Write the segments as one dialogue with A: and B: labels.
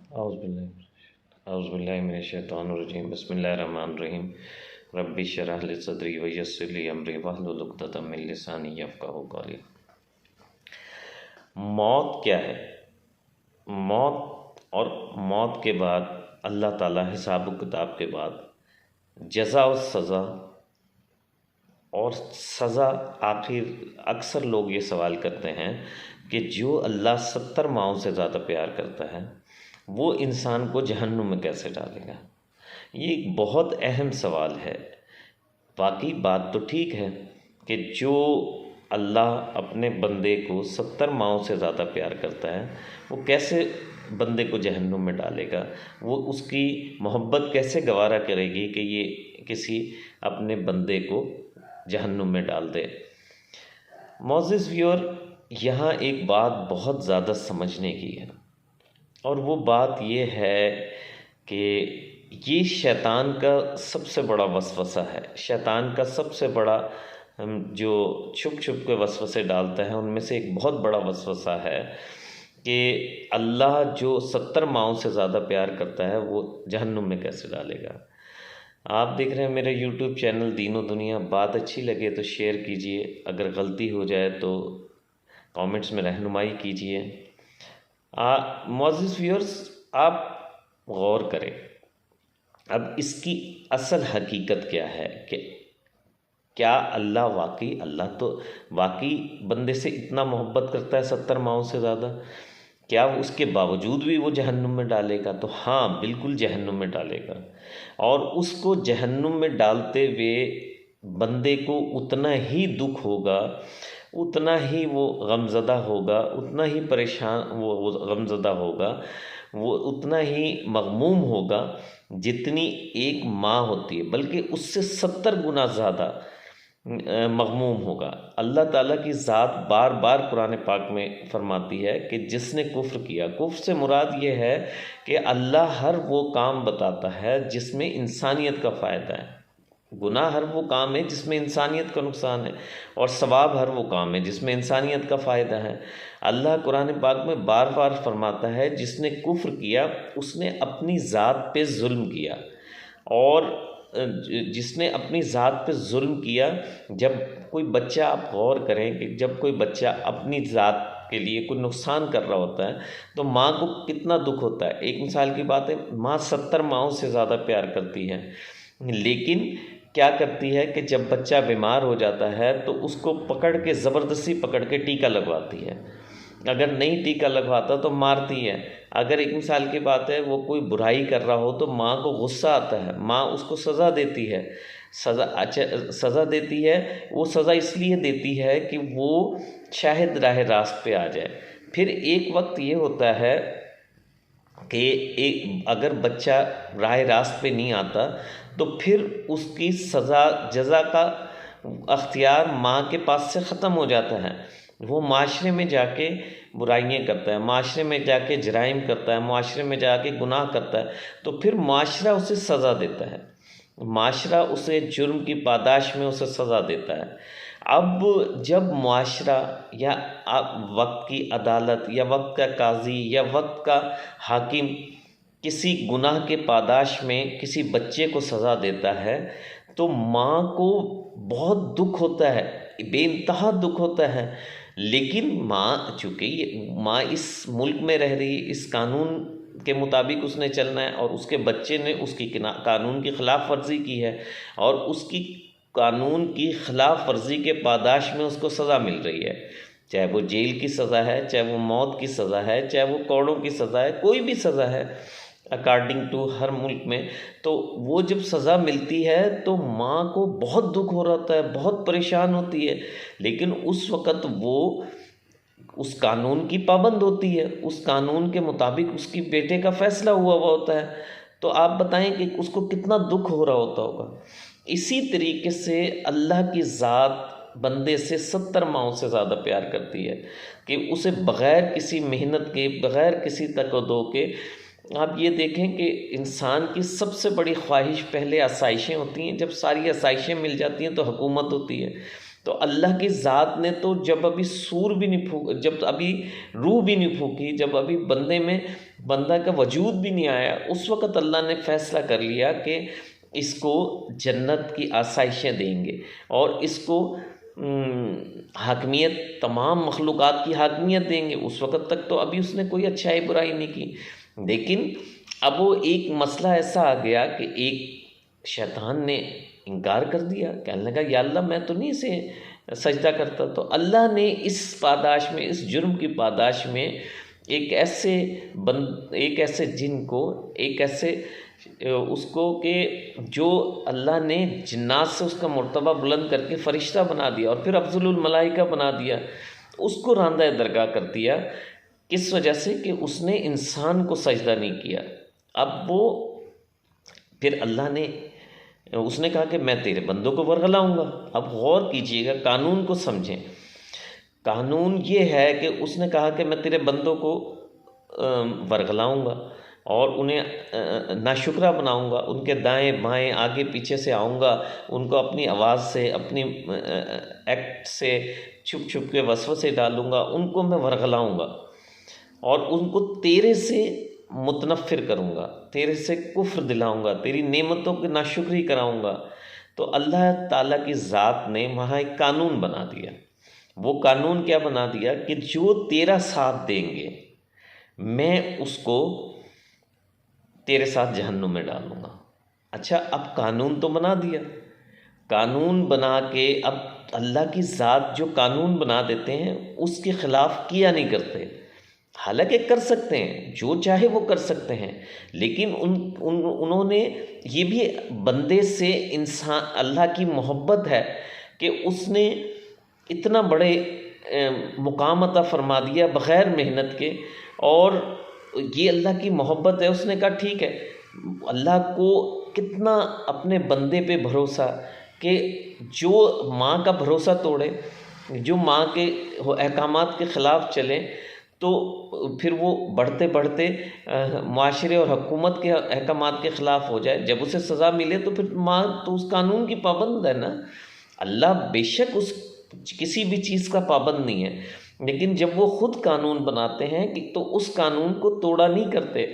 A: औज़ुबिल्लाहिमिनश्शैतानिर्रजीम बिस्मिल्लाहिर्रहमानिर्रहीम रब्बि इश्रह ली सदरी व यस्सिर ली अमरी वहलुल उक़दतम मिन लिसानी यफ़क़हू क़ौली। मौत क्या है? मौत और मौत के बाद अल्लाह ताला हिसाब किताब के बाद जज़ा और सज़ा, और सज़ा आखिर अक्सर लोग ये सवाल करते हैं कि जो अल्लाह 70 माओं से ज़्यादा प्यार करता है वो इंसान को जहन्नुम में कैसे डालेगा। ये एक बहुत अहम सवाल है। बाकी बात तो ठीक है कि जो अल्लाह अपने बंदे को 70 माओं से ज़्यादा प्यार करता है वो कैसे बंदे को जहन्नुम में डालेगा, वो उसकी मोहब्बत कैसे गवारा करेगी कि ये किसी अपने बंदे को जहन्नुम में डाल दे। मोअज़्ज़िज़ व्यूअर, यहाँ एक बात बहुत ज़्यादा समझने की है, और वो बात ये है कि ये शैतान का सबसे बड़ा वसवसा है। शैतान का सबसे बड़ा जो छुप छुप के वसवसे डालता है उनमें से एक बहुत बड़ा वसवसा है कि अल्लाह जो 70 माओं से ज़्यादा प्यार करता है वो जहन्नुम में कैसे डालेगा। आप देख रहे हैं मेरा यूट्यूब चैनल दीनो दुनिया। बात अच्छी लगे तो शेयर कीजिए, अगर गलती हो जाए तो कमेंट्स में रहनुमाई कीजिए। मुअज़्ज़िज़ व्यूअर्स, आप गौर करें अब इसकी असल हकीकत क्या है कि क्या अल्लाह तो वाकई बंदे से इतना मोहब्बत करता है 70 माओं से ज़्यादा? क्या उसके बावजूद भी वो जहन्नुम में डालेगा? तो हाँ, बिल्कुल जहन्नुम में डालेगा। और उसको जहन्नुम में डालते हुए बंदे को उतना ही दुख होगा, उतना ही वो गमज़दा होगा, उतना ही परेशान वो गमज़दा होगा, वो उतना ही मग़मूम होगा जितनी एक माँ होती है, बल्कि उससे 70 गुना ज़्यादा मग़मूम होगा। अल्लाह ताला की ज़ात बार बार कुरान पाक में फरमाती है कि जिसने कुफ्र किया, कुफ्र से मुराद ये है कि अल्लाह हर वो काम बताता है जिसमें इंसानियत का फ़ायदा है। गुनाह हर वो काम है जिसमें इंसानियत का नुकसान है, और सवाब हर वो काम है जिसमें इंसानियत का फ़ायदा है। अल्लाह कुरान पाक में बार बार फरमाता है जिसने कुफ्र किया उसने अपनी ज़ात पे जुल्म किया, और जिसने अपनी ज़ात पे जुल्म किया। जब कोई बच्चा, आप गौर करें कि जब कोई बच्चा अपनी ज़ात के लिए कोई नुकसान कर रहा होता है तो माँ को कितना दुख होता है। एक मिसाल की बात है, माँ 70 माओं से ज़्यादा प्यार करती है, लेकिन क्या करती है कि जब बच्चा बीमार हो जाता है तो उसको पकड़ के ज़बरदस्ती पकड़ के टीका लगवाती है। अगर नहीं टीका लगवाता तो मारती है। अगर एक मिसाल की बात है, वो कोई बुराई कर रहा हो तो माँ को गुस्सा आता है, माँ उसको सज़ा देती है। सज़ा देती है, वो सज़ा इसलिए देती है कि वो शायद राह रास्त पे आ जाए। फिर एक वक्त ये होता है कि एक अगर बच्चा राह रास्त पे नहीं आता तो फिर उसकी सज़ा जज़ा का अख्तियार माँ के पास से ख़त्म हो जाता है। वो माशरे में जाके बुराइयाँ करता है, माशरे में जाके जराइम करता है, माशरे में जाके गुनाह करता है, तो फिर माशरा उसे सज़ा देता है। माशरा उसे जुर्म की पादाश में उसे सज़ा देता है। अब जब माशरा या वक्त की अदालत या वक्त का काजी या वक्त का हाकिम किसी गुनाह के पादाश में किसी बच्चे को सज़ा देता है तो माँ को बहुत दुख होता है, बेइंतहा दुख होता है। लेकिन माँ, चूँकि ये माँ इस मुल्क में रह रही, इस कानून के मुताबिक उसने चलना है, और उसके बच्चे ने उसकी कानून की ख़िलाफ़ वर्जी की है, और उसकी कानून की ख़िलाफ़ वर्जी के पादाश में उसको सज़ा मिल रही है। चाहे वो जेल की सज़ा है, चाहे वो मौत की सज़ा है, चाहे वो करोड़ों की सज़ा है, कोई भी सज़ा है अकॉर्डिंग टू हर मुल्क में। तो वो जब सज़ा मिलती है तो माँ को बहुत दुख हो रहा है, बहुत परेशान होती है, लेकिन उस वक़्त वो उस कानून की पाबंद होती है, उस कानून के मुताबिक उसकी बेटे का फ़ैसला हुआ होता है। तो आप बताएं कि उसको कितना दुख हो रहा होता होगा। इसी तरीके से अल्लाह की ज़ात बंदे से 70 माओं से ज़्यादा प्यार करती है कि उसे बग़ैर किसी मेहनत के, बग़ैर किसी तकद्दो के, आप ये देखें कि इंसान की सबसे बड़ी ख्वाहिश पहले आसाइशें होती हैं। जब सारी आसाइशें मिल जाती हैं तो हुकूमत होती है। तो अल्लाह की ज़ात ने तो जब अभी सूर भी नहीं फूक, जब अभी रूह भी नहीं फूकी, जब अभी बंदे में बंदा का वजूद भी नहीं आया, उस वक़्त अल्लाह ने फ़ैसला कर लिया कि इसको जन्नत की आसाइशें देंगे और इसको हाकमियत, तमाम मखलूक़ात की हाकमियत देंगे। उस वक़्त तक तो अभी उसने कोई अच्छाई बुराई नहीं की, लेकिन अब वो एक मसला ऐसा आ गया कि एक शैतान ने इनकार कर दिया, कहने लगा या अल्लाह मैं तो नहीं इसे सजदा करता। तो अल्लाह ने इस पादाश में, इस जुर्म की पादाश में एक ऐसे जिन को, एक ऐसे उसको कि जो अल्लाह ने जिन्नात से उसका मर्तबा बुलंद करके फ़रिश्ता बना दिया और फिर अफ़ज़लुल मलाइका बना दिया, उसको रांदा दरगाह कर दिया। किस वजह से कि उसने इंसान को सजदा नहीं किया। अब वो फिर अल्लाह ने, उसने कहा कि मैं तेरे बंदों को वरगलाऊँगा। अब गौर कीजिएगा, कानून को समझें। कानून ये है कि उसने कहा कि मैं तेरे बंदों को वरगलाऊँगा और उन्हें नाशुक्रा बनाऊँगा, उनके दाएं बाएं आगे पीछे से आऊँगा, उनको अपनी आवाज़ से, अपनी एक्ट से छुप छुप के वसवसे डालूँगा, उनको मैं वरगलाऊँगा और उनको तेरे से मुतनफ़िर करूँगा, तेरे से कुफ्र दिलाऊँगा, तेरी नेमतों की नाशुक्री कराऊँगा। तो अल्लाह ताला की ज़ात ने वहाँ एक कानून बना दिया। वो कानून क्या बना दिया कि जो तेरा साथ देंगे मैं उसको तेरे साथ जहन्नुम में डालूँगा। अच्छा, अब कानून तो बना दिया, कानून बना के अब अल्लाह की ज़ात जो कानून बना देते हैं उसके ख़िलाफ़ किया नहीं करते। हालांकि कर सकते हैं, जो चाहे वो कर सकते हैं, लेकिन उन्होंने ये भी बंदे से, इंसान, अल्लाह की मोहब्बत है कि उसने इतना बड़े मुकाम अता फरमा दिया बग़ैर मेहनत के। और ये अल्लाह की मोहब्बत है, उसने कहा ठीक है। अल्लाह को कितना अपने बंदे पे भरोसा कि जो माँ का भरोसा तोड़े, जो माँ के अहकामात के ख़िलाफ़ चले, तो फिर वो बढ़ते बढ़ते माशरे और हुकूमत के अहकामात के ख़िलाफ़ हो जाए, जब उसे सज़ा मिले तो फिर माँ तो उस कानून की पाबंद है ना। अल्लाह बेशक उस किसी भी चीज़ का पाबंद नहीं है, लेकिन जब वो ख़ुद कानून बनाते हैं कि तो उस कानून को तोड़ा नहीं करते।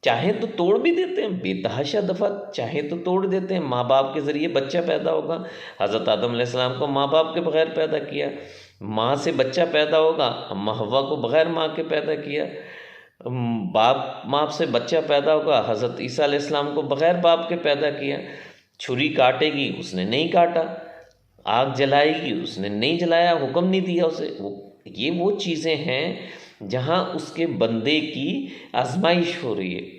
A: चाहे तो तोड़ भी देते हैं, बेतहाशा दफ़ा चाहे तो तोड़ देते हैं। माँ बाप के ज़रिए बच्चा पैदा होगा, हज़रत आदम अलैहिस्सलाम को माँ बाप के बग़ैर पैदा किया। माँ से बच्चा पैदा होगा, अम्मा हव्वा को बग़ैर माँ के पैदा किया। बाप माँ से बच्चा पैदा होगा, हज़रत ईसा अलैहिस्सलाम को बग़ैर बाप के पैदा किया। छुरी काटेगी, उसने नहीं काटा। आग जलाएगी, उसने नहीं जलाया, हुक्म नहीं दिया उसे। ये वो चीज़ें हैं जहाँ उसके बंदे की आजमाइश हो रही है।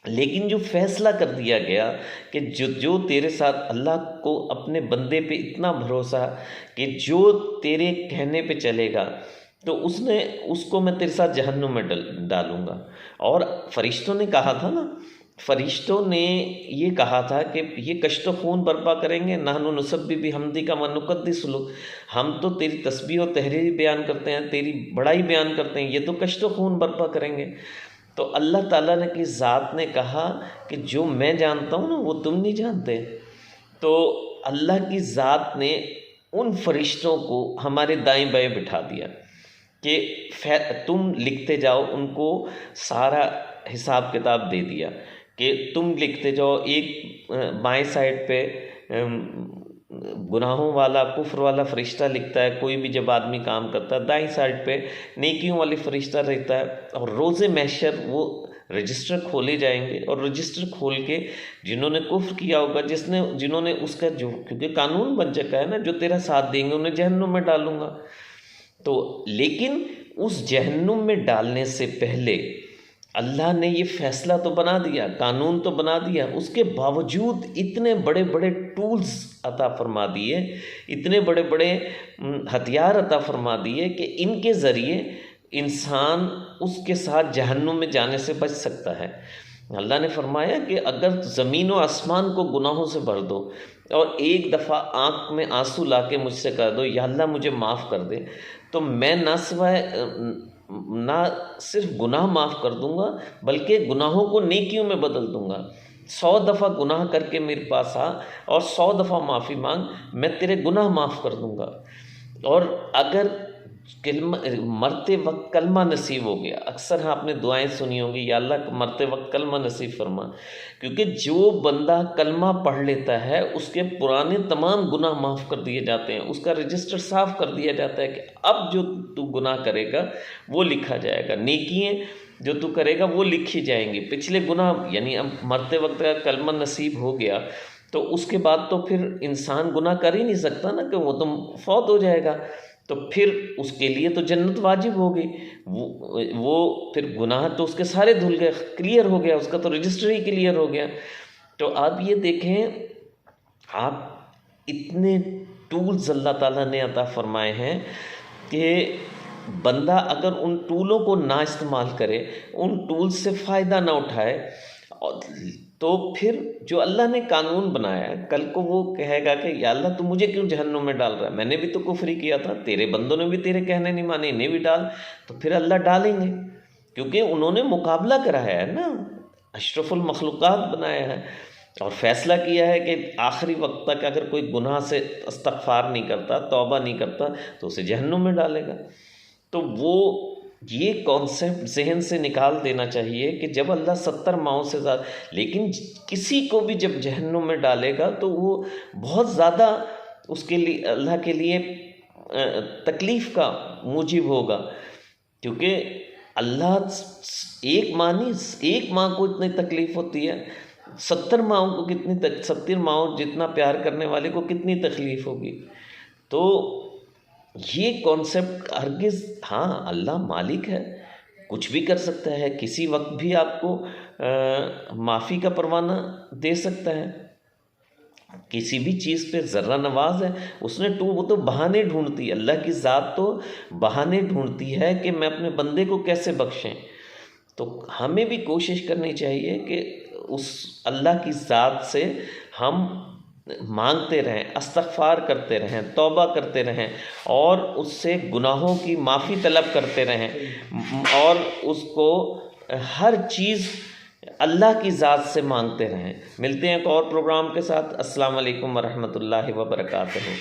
A: लेकिन जो फ़ैसला कर दिया गया कि जो तेरे साथ, अल्लाह को अपने बंदे पे इतना भरोसा कि जो तेरे कहने पे चलेगा तो उसको मैं तेरे साथ जहन्नुम में डालूँगा। और फ़रिश्तों ने कहा था ना, फ़रिश्तों ने ये कहा था कि ये कश्त खून बर्पा करेंगे, नहनु नुसब्बिहु बिहम्दिका व नुक़द्दिसु लक, हम तो तेरी तस्बीह और तहरीर बयान करते हैं, तेरी बड़ाई बयान करते हैं, ये तो कश्त खून बर्पा करेंगे। तो अल्लाह ताला ने की ज़ात ने कहा कि जो मैं जानता हूँ ना वो तुम नहीं जानते। तो अल्लाह की ज़ात ने उन फ़रिश्तों को हमारे दाएं बाएं बिठा दिया कि तुम लिखते जाओ, उनको सारा हिसाब किताब दे दिया कि तुम लिखते जाओ। एक बाएं साइड पे गुनाहों वाला, कुफ्र वाला फ़रिश्ता लिखता है, कोई भी जब आदमी काम करता है। दाईं साइड पे नेकियों वाली फ़रिश्ता रहता है। और रोज़े महशर वो रजिस्टर खोले जाएंगे और रजिस्टर खोल के जिन्होंने कुफ्र किया होगा, जिन्होंने उसका, जो क्योंकि कानून बन चुका है ना, जो तेरा साथ देंगे उन्हें जहन्नुम में डालूँगा। तो लेकिन उस जहन्नुम में डालने से पहले अल्लाह ने ये फ़ैसला तो बना दिया, कानून तो बना दिया, उसके बावजूद इतने बड़े बड़े टूल्स अता फरमा दिए, इतने बड़े बड़े हथियार अता फरमा दिए कि इनके ज़रिए इंसान उसके साथ जहन्नुम में जाने से बच सकता है। अल्लाह ने फरमाया कि अगर ज़मीन व आसमान को गुनाहों से भर दो और एक दफ़ा आँख में आंसू ला के मुझसे कह दो या अल्लाह मुझे माफ़ कर दे, तो मैं ना सिर्फ गुनाह माफ़ कर दूंगा बल्कि गुनाहों को नेकियों में बदल दूंगा। 100 दफ़ा गुनाह करके मेरे पास आ और 100 दफ़ा माफ़ी मांग, मैं तेरे गुनाह माफ़ कर दूंगा। और अगर कलमा मरते वक्त कलमा नसीब हो गया, अक्सर आपने दुआएं सुनी होंगी, या अल्लाह मरते वक्त कलमा नसीब फरमा, क्योंकि जो बंदा कलमा पढ़ लेता है उसके पुराने तमाम गुनाह माफ़ कर दिए जाते हैं, उसका रजिस्टर साफ़ कर दिया जाता है कि अब जो तू गुनाह करेगा वो लिखा जाएगा, नेकियां जो तू करेगा वो लिखी जाएंगी, पिछले गुनाह, यानी अब मरते वक्त का कलमा नसीब हो गया तो उसके बाद तो फिर इंसान गुनाह कर ही नहीं सकता ना, कि वो तो फौत हो जाएगा, तो फिर उसके लिए तो जन्नत वाजिब हो गई। वो फिर गुनाह तो उसके सारे धुल गए, क्लियर हो गया, उसका तो रजिस्टर ही क्लियर हो गया। तो आप ये देखें, आप इतने टूल्स अल्लाह ताला ने अता फरमाए हैं कि बंदा अगर उन टूलों को ना इस्तेमाल करे, उन टूल्स से फ़ायदा ना उठाए, तो फिर जो अल्लाह ने कानून बनाया है, कल को वो कहेगा कि या अल्लाह तू मुझे क्यों जहन्नुम में डाल रहा है, मैंने भी तो कुफ्री किया था, तेरे बंदों ने भी तेरे कहने नहीं माने, इन्हें भी डाल। तो फिर अल्लाह डालेंगे, क्योंकि उन्होंने मुकाबला कराया है ना, अशरफुल मखलूक़ात बनाया है और फ़ैसला किया है कि आखिरी वक्त तक अगर कोई गुनाह से इस्तग़फ़ार नहीं करता, तौबा नहीं करता, तो उसे जहन्नुम में डालेगा। तो वो ये कॉन्सेप्ट जहन से निकाल देना चाहिए कि जब अल्लाह 70 माओं से ज़्यादा, लेकिन किसी को भी जब जहन्नुम में डालेगा तो वो बहुत ज़्यादा उसके लिए, अल्लाह के लिए तकलीफ़ का मूजिब होगा, क्योंकि अल्लाह एक माँ नहीं, एक माँ को इतनी तकलीफ़ होती है, 70 माओं को कितनी 70 माओं जितना प्यार करने वाले को कितनी तकलीफ़ होगी। तो ये कॉन्सेप्ट हरगिज़, हाँ अल्लाह मालिक है, कुछ भी कर सकता है, किसी वक्त भी आपको माफ़ी का परवाना दे सकता है, किसी भी चीज़ पे ज़र्रा नवाज है, उसने वो तो बहाने ढूंढती है, अल्लाह की ज़ात तो बहाने ढूंढती है कि मैं अपने बंदे को कैसे बख्शें। तो हमें भी कोशिश करनी चाहिए कि उस अल्लाह की ज़ात से हम मांगते रहें, इस्तग़फ़ार करते रहें, तौबा करते रहें और उससे गुनाहों की माफ़ी तलब करते रहें और उसको हर चीज़ अल्लाह की ज़ात से मांगते रहें। मिलते हैं एक और प्रोग्राम के साथ। अस्सलाम वालेकुम व रहमतुल्लाहि व बरकातहू।